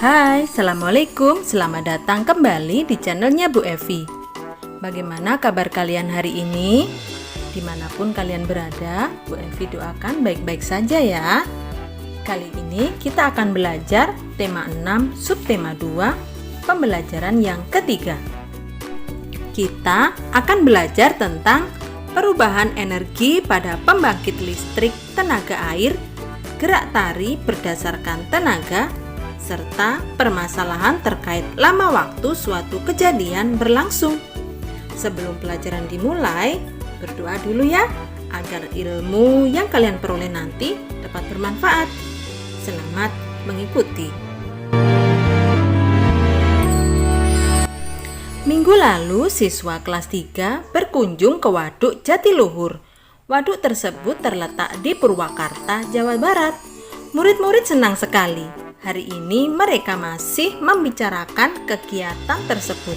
Hai, Assalamualaikum. Selamat datang kembali di channelnya Bu Evi. Bagaimana kabar kalian hari ini? Dimanapun kalian berada, Bu Evi doakan baik-baik saja ya. Kali ini kita akan belajar tema 6, subtema 2, pembelajaran yang ketiga. Kita akan belajar tentang perubahan energi pada pembangkit listrik tenaga air, gerak tari berdasarkan tenaga, serta permasalahan terkait lama waktu suatu kejadian berlangsung. Sebelum pelajaran dimulai, berdoa dulu ya, agar ilmu yang kalian peroleh nanti dapat bermanfaat. Selamat mengikuti. Minggu lalu, siswa kelas 3 berkunjung ke Waduk Jatiluhur. Waduk tersebut terletak di Purwakarta, Jawa Barat. Murid-murid senang sekali. Hari ini mereka masih membicarakan kegiatan tersebut.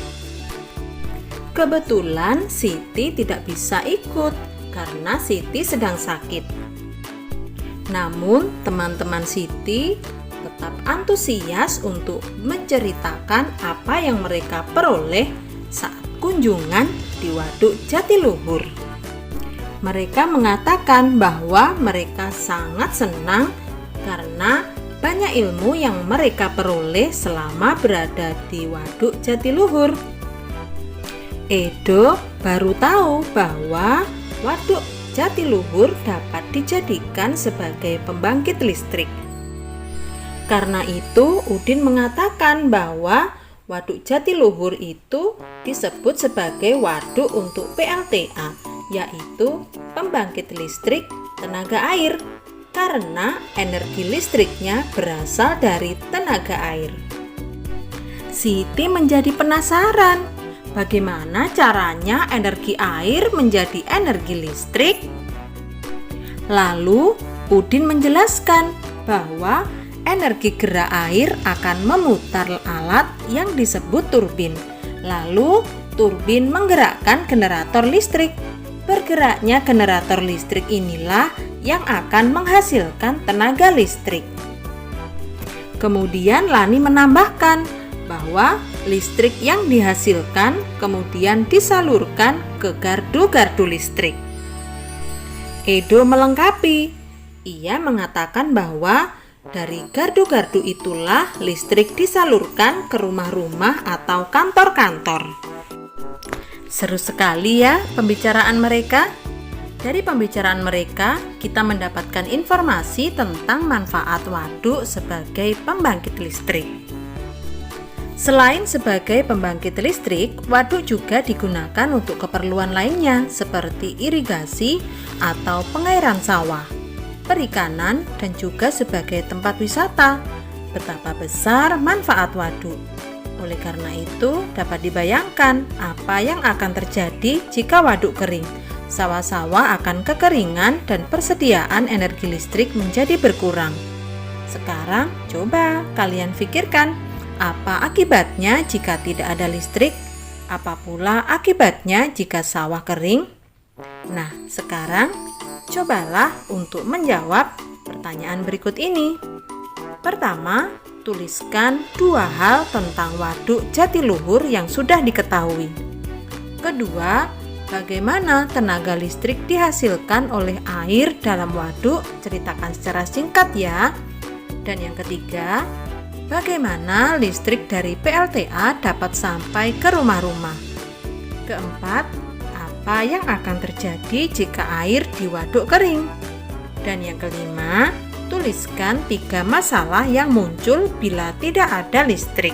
Kebetulan Siti tidak bisa ikut karena Siti sedang sakit. Namun teman-teman Siti tetap antusias untuk menceritakan apa yang mereka peroleh saat kunjungan di Waduk Jatiluhur. Mereka mengatakan bahwa mereka sangat senang karena banyak ilmu yang mereka peroleh selama berada di Waduk Jatiluhur. Edo baru tahu bahwa Waduk Jatiluhur dapat dijadikan sebagai pembangkit listrik. Karena itu, Udin mengatakan bahwa Waduk Jatiluhur itu disebut sebagai waduk untuk PLTA, yaitu pembangkit listrik tenaga air, karena energi listriknya berasal dari tenaga air. Siti menjadi penasaran, bagaimana caranya energi air menjadi energi listrik? Lalu Udin menjelaskan bahwa energi gerak air akan memutar alat yang disebut turbin. Lalu turbin menggerakkan generator listrik. Bergeraknya generator listrik inilah yang akan menghasilkan tenaga listrik. Kemudian Lani menambahkan bahwa listrik yang dihasilkan kemudian disalurkan ke gardu-gardu listrik. Edo melengkapi. Ia mengatakan bahwa dari gardu-gardu itulah listrik disalurkan ke rumah-rumah atau kantor-kantor. Seru sekali ya pembicaraan mereka. Dari pembicaraan mereka, kita mendapatkan informasi tentang manfaat waduk sebagai pembangkit listrik. Selain sebagai pembangkit listrik, waduk juga digunakan untuk keperluan lainnya seperti irigasi atau pengairan sawah, perikanan, dan juga sebagai tempat wisata. Betapa besar manfaat waduk. Oleh karena itu, dapat dibayangkan apa yang akan terjadi jika waduk kering. Sawah-sawah akan kekeringan dan persediaan energi listrik menjadi berkurang. Sekarang, coba kalian pikirkan, apa akibatnya jika tidak ada listrik? Apa pula akibatnya jika sawah kering? Nah, sekarang cobalah untuk menjawab pertanyaan berikut ini. Pertama, tuliskan 2 hal tentang Waduk Jatiluhur yang sudah diketahui. Kedua, bagaimana tenaga listrik dihasilkan oleh air dalam waduk? Ceritakan secara singkat ya. Dan yang ketiga, bagaimana listrik dari PLTA dapat sampai ke rumah-rumah? Keempat, apa yang akan terjadi jika air di waduk kering? Dan yang kelima, tuliskan 3 masalah yang muncul bila tidak ada listrik.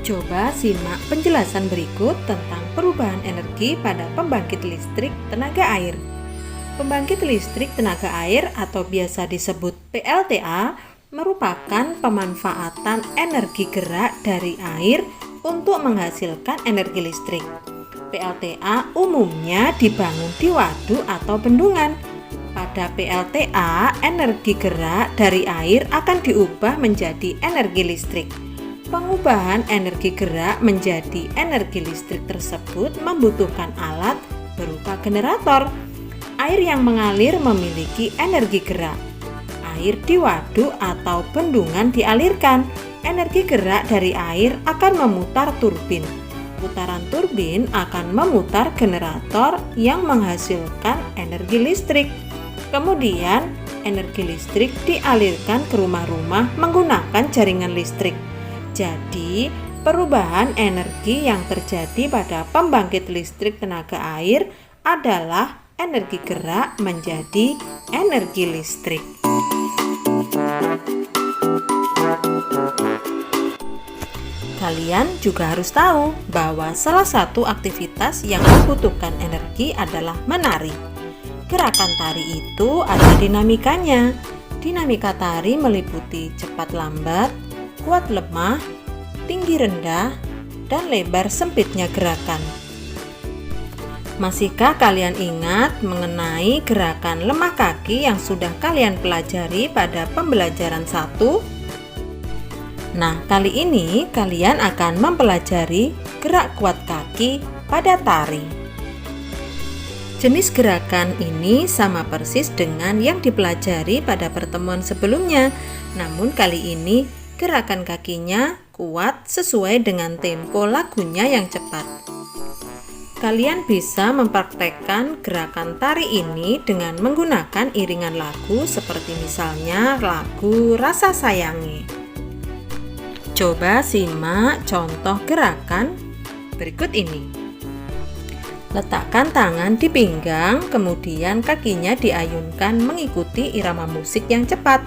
Coba simak penjelasan berikut tentang perubahan energi pada pembangkit listrik tenaga air. Pembangkit listrik tenaga air atau biasa disebut PLTA merupakan pemanfaatan energi gerak dari air untuk menghasilkan energi listrik. PLTA umumnya dibangun di waduk atau bendungan. Pada PLTA, energi gerak dari air akan diubah menjadi energi listrik. Pengubahan energi gerak menjadi energi listrik tersebut membutuhkan alat berupa generator. Air yang mengalir memiliki energi gerak. air di waduk atau bendungan dialirkan. Energi gerak dari air akan memutar turbin. Putaran turbin akan memutar generator yang menghasilkan energi listrik. Kemudian, energi listrik dialirkan ke rumah-rumah menggunakan jaringan listrik. Jadi, perubahan energi yang terjadi pada pembangkit listrik tenaga air adalah energi gerak menjadi energi listrik. Kalian juga harus tahu bahwa salah satu aktivitas yang membutuhkan energi adalah menari. Gerakan tari itu ada dinamikanya. Dinamika tari meliputi cepat lambat, kuat lemah, tinggi rendah, dan lebar sempitnya gerakan. Masihkah kalian ingat mengenai gerakan lemah kaki yang sudah kalian pelajari pada pembelajaran 1? Nah, kali ini kalian akan mempelajari gerak kuat kaki pada tari. Jenis gerakan ini sama persis dengan yang dipelajari pada pertemuan sebelumnya, namun kali ini gerakan kakinya kuat sesuai dengan tempo lagunya yang cepat. Kalian bisa mempraktekkan gerakan tari ini dengan menggunakan iringan lagu seperti misalnya lagu Rasa Sayangi. Coba simak contoh gerakan berikut ini. Letakkan tangan di pinggang, kemudian kakinya diayunkan mengikuti irama musik yang cepat.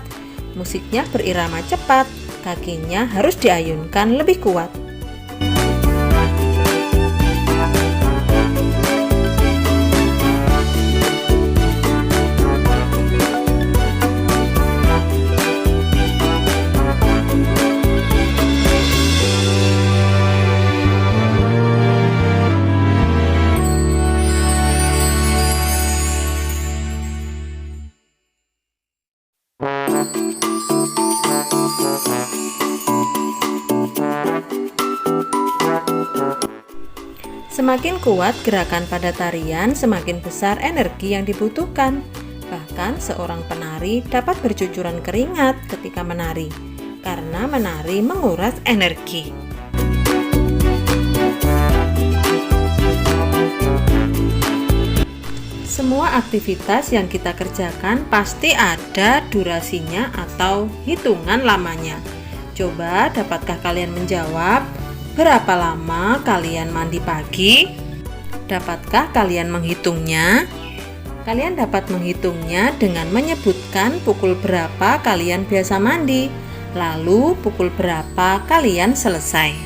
Musiknya berirama cepat, kakinya harus diayunkan lebih kuat. Semakin kuat gerakan pada tarian, semakin besar energi yang dibutuhkan. Bahkan seorang penari dapat bercucuran keringat ketika menari, karena menari menguras energi. Semua aktivitas yang kita kerjakan pasti ada durasinya atau hitungan lamanya. Coba, dapatkah kalian menjawab? Berapa lama kalian mandi pagi? Dapatkah kalian menghitungnya? Kalian dapat menghitungnya dengan menyebutkan pukul berapa kalian biasa mandi, lalu pukul berapa kalian selesai.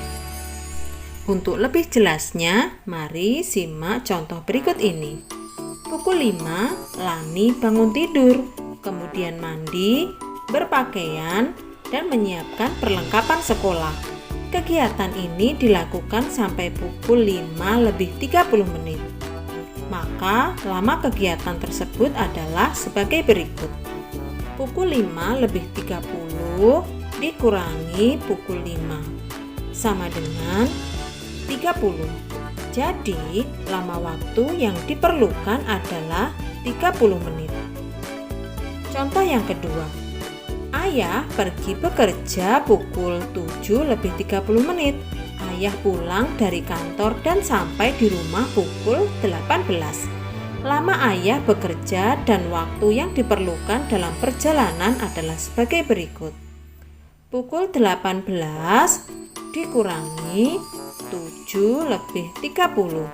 Untuk lebih jelasnya, mari simak contoh berikut ini. Pukul 5, Lani bangun tidur, kemudian mandi, berpakaian, dan menyiapkan perlengkapan sekolah. Kegiatan ini dilakukan sampai pukul 5:30 menit. Maka lama kegiatan tersebut adalah sebagai berikut. Pukul 5:30 dikurangi pukul 5 sama dengan 30. Jadi lama waktu yang diperlukan adalah 30 menit. Contoh yang kedua. Ayah pergi bekerja pukul 7:30 menit. Ayah pulang dari kantor dan sampai di rumah pukul 18. Lama ayah bekerja dan waktu yang diperlukan dalam perjalanan adalah sebagai berikut. Pukul 18 dikurangi 7:30.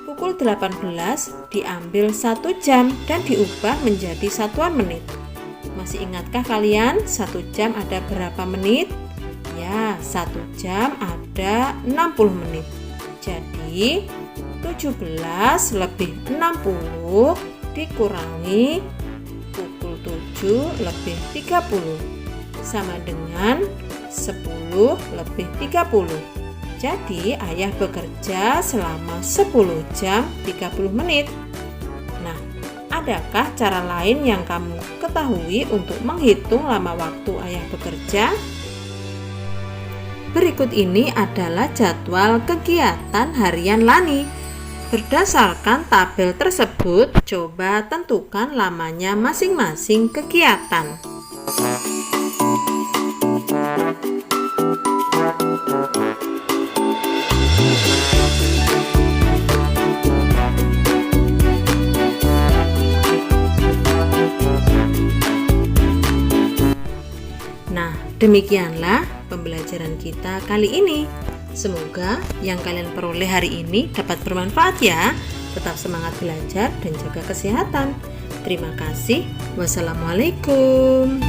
Pukul 18 diambil 1 jam dan diubah menjadi satuan menit. Masih ingatkah kalian 1 jam ada berapa menit? Ya, 1 jam ada 60 menit. Jadi 17:60 dikurangi pukul 7:30 sama dengan 10:30. Jadi ayah bekerja selama 10 jam 30 menit. Nah, adakah cara lain yang kamu ketahui untuk menghitung lama waktu ayah bekerja? Berikut ini adalah jadwal kegiatan harian Lani. Berdasarkan tabel tersebut, coba tentukan lamanya masing-masing kegiatan. Demikianlah pembelajaran kita kali ini. Semoga yang kalian peroleh hari ini dapat bermanfaat ya. Tetap semangat belajar dan jaga kesehatan. Terima kasih. Wassalamualaikum.